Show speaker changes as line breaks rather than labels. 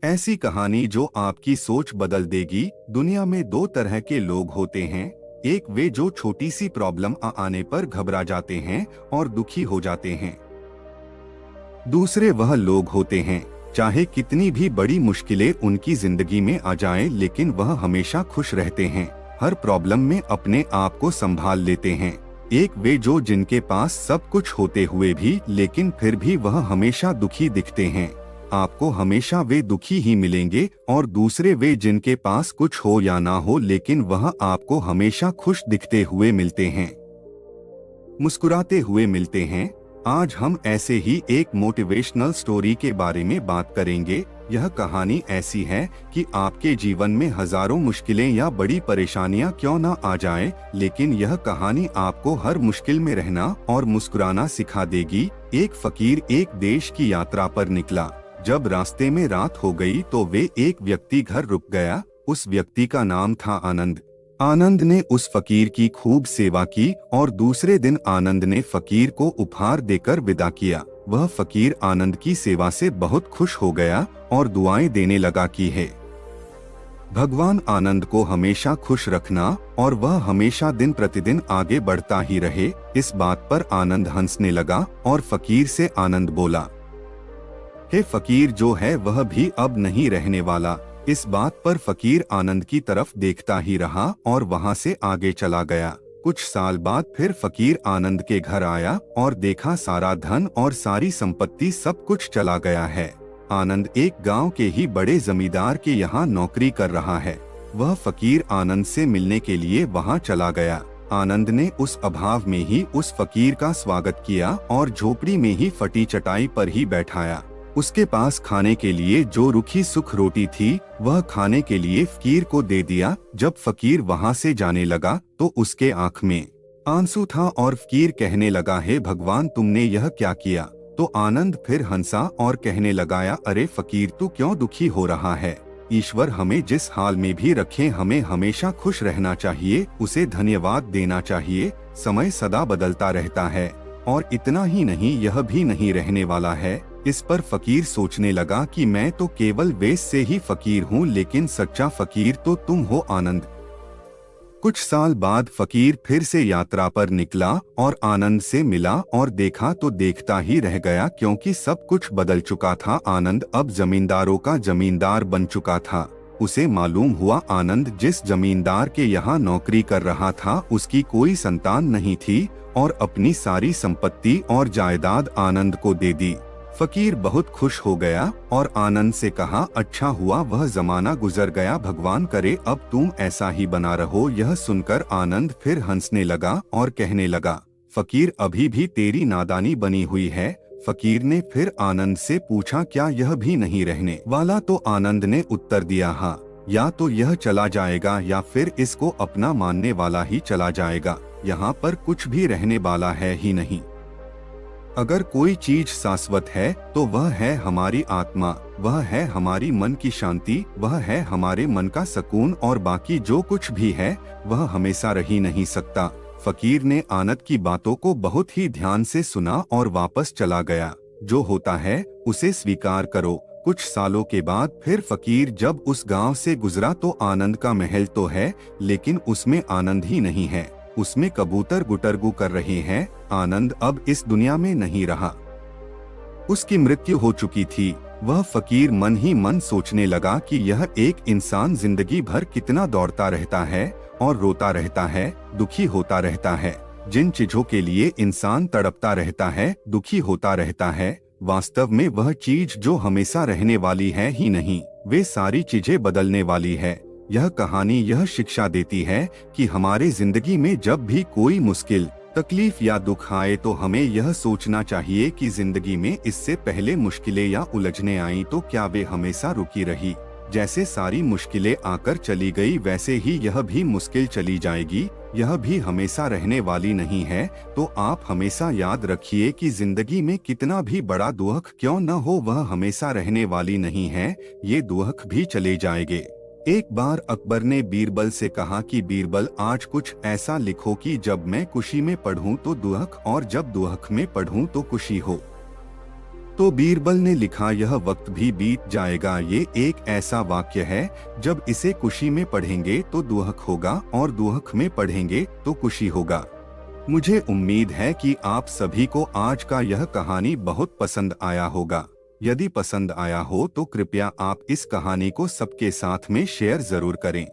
ऐसी कहानी जो आपकी सोच बदल देगी। दुनिया में दो तरह के लोग होते हैं। एक वे जो छोटी सी प्रॉब्लम आने पर घबरा जाते हैं और दुखी हो जाते हैं। दूसरे वह लोग होते हैं चाहे कितनी भी बड़ी मुश्किलें उनकी जिंदगी में आ जाएं, लेकिन वह हमेशा खुश रहते हैं। हर प्रॉब्लम में अपने आप को संभाल लेते हैं। एक वे जो जिनके पास सब कुछ होते हुए भी लेकिन फिर भी वह हमेशा दुखी दिखते हैं। आपको हमेशा वे दुखी ही मिलेंगे। और दूसरे वे जिनके पास कुछ हो या ना हो लेकिन वह आपको हमेशा खुश दिखते हुए मिलते हैं, मुस्कुराते हुए मिलते हैं। आज हम ऐसे ही एक मोटिवेशनल स्टोरी के बारे में बात करेंगे। यह कहानी ऐसी है कि आपके जीवन में हजारों मुश्किलें या बड़ी परेशानियां क्यों ना आ जाएं, लेकिन यह कहानी आपको हर मुश्किल में रहना और मुस्कुराना सिखा देगी। एक फकीर एक देश की यात्रा पर निकला। जब रास्ते में रात हो गई तो वे एक व्यक्ति घर रुक गया। उस व्यक्ति का नाम था आनंद। आनंद ने उस फकीर की खूब सेवा की और दूसरे दिन आनंद ने फकीर को उपहार देकर विदा किया। वह फकीर आनंद की सेवा से बहुत खुश हो गया और दुआएं देने लगा कि हे भगवान, आनंद को हमेशा खुश रखना और वह हमेशा दिन प्रतिदिन आगे बढ़ता ही रहे। इस बात पर आनंद हंसने लगा और फकीर से आनंद बोला, हे फकीर, जो है वह भी अब नहीं रहने वाला। इस बात पर फकीर आनंद की तरफ देखता ही रहा और वहां से आगे चला गया। कुछ साल बाद फिर फकीर आनंद के घर आया और देखा सारा धन और सारी संपत्ति सब कुछ चला गया है। आनंद एक गांव के ही बड़े जमींदार के यहाँ नौकरी कर रहा है। वह फकीर आनंद से मिलने के लिए वहां चला गया। आनंद ने उस अभाव में ही उस फकीर का स्वागत किया और झोपड़ी में ही फटी चटाई पर ही बैठाया। उसके पास खाने के लिए जो रूखी सूखी रोटी थी वह खाने के लिए फकीर को दे दिया। जब फकीर वहां से जाने लगा तो उसके आंख में आंसू था और फकीर कहने लगा, हे भगवान, तुमने यह क्या किया? तो आनंद फिर हंसा और कहने लगाया, अरे फकीर, तू क्यों दुखी हो रहा है? ईश्वर हमें जिस हाल में भी रखे हमें हमेशा खुश रहना चाहिए, उसे धन्यवाद देना चाहिए। समय सदा बदलता रहता है और इतना ही नहीं, यह भी नहीं रहने वाला है। इस पर फकीर सोचने लगा कि मैं तो केवल वेश से ही फकीर हूँ, लेकिन सच्चा फकीर तो तुम हो आनंद। कुछ साल बाद फकीर फिर से यात्रा पर निकला और आनंद से मिला और देखा तो देखता ही रह गया, क्योंकि सब कुछ बदल चुका था। आनंद अब जमींदारों का जमींदार बन चुका था। उसे मालूम हुआ आनंद जिस जमींदार के यहाँ नौकरी कर रहा था उसकी कोई संतान नहीं थी और अपनी सारी संपत्ति और जायदाद आनंद को दे दी। फकीर बहुत खुश हो गया और आनंद से कहा, अच्छा हुआ वह जमाना गुजर गया, भगवान करे अब तुम ऐसा ही बना रहो। यह सुनकर आनंद फिर हंसने लगा और कहने लगा, फकीर, अभी भी तेरी नादानी बनी हुई है। फकीर ने फिर आनंद से पूछा, क्या यह भी नहीं रहने वाला? तो आनंद ने उत्तर दिया, हाँ, या तो यह चला जाएगा या फिर इसको अपना मानने वाला ही चला जाएगा। यहाँ पर कुछ भी रहने वाला है ही नहीं। अगर कोई चीज शाश्वत है तो वह है हमारी आत्मा, वह है हमारी मन की शांति, वह है हमारे मन का सुकून, और बाकी जो कुछ भी है वह हमेशा रह ही नहीं सकता। फकीर ने आनंद की बातों को बहुत ही ध्यान से सुना और वापस चला गया। जो होता है उसे स्वीकार करो। कुछ सालों के बाद फिर फकीर जब उस गांव से गुजरा तो आनंद का महल तो है लेकिन उसमें आनंद ही नहीं है। उसमें कबूतर गुटरगू कर रहे हैं। आनंद अब इस दुनिया में नहीं रहा, उसकी मृत्यु हो चुकी थी। वह फकीर मन ही मन सोचने लगा कि यह एक इंसान जिंदगी भर कितना दौड़ता रहता है और रोता रहता है, दुखी होता रहता है। जिन चीजों के लिए इंसान तड़पता रहता है, दुखी होता रहता है, वास्तव में वह चीज जो हमेशा रहने वाली है ही नहीं, वे सारी चीजें बदलने वाली है। यह कहानी यह शिक्षा देती है कि हमारे जिंदगी में जब भी कोई मुश्किल, तकलीफ या दुख आए तो हमें यह सोचना चाहिए कि जिंदगी में इससे पहले मुश्किलें या उलझने आई तो क्या वे हमेशा रुकी रही? जैसे सारी मुश्किलें आकर चली गई वैसे ही यह भी मुश्किल चली जाएगी। यह भी हमेशा रहने वाली नहीं है। तो आप हमेशा याद रखिए कि जिंदगी में कितना भी बड़ा दुख क्यों न हो, वह हमेशा रहने वाली नहीं है। ये दुख भी चले जाएंगे। एक बार अकबर ने बीरबल से कहा कि बीरबल, आज कुछ ऐसा लिखो कि जब मैं खुशी में पढ़ूं तो दुख और जब दुख में पढ़ूं तो खुशी हो। तो बीरबल ने लिखा, यह वक्त भी बीत जाएगा। ये एक ऐसा वाक्य है, जब इसे खुशी में पढ़ेंगे तो दुख होगा और दुख में पढ़ेंगे तो खुशी होगा। मुझे उम्मीद है कि आप सभी को आज का यह कहानी बहुत पसंद आया होगा। यदि पसंद आया हो तो कृपया आप इस कहानी को सबके साथ में शेयर जरूर करें।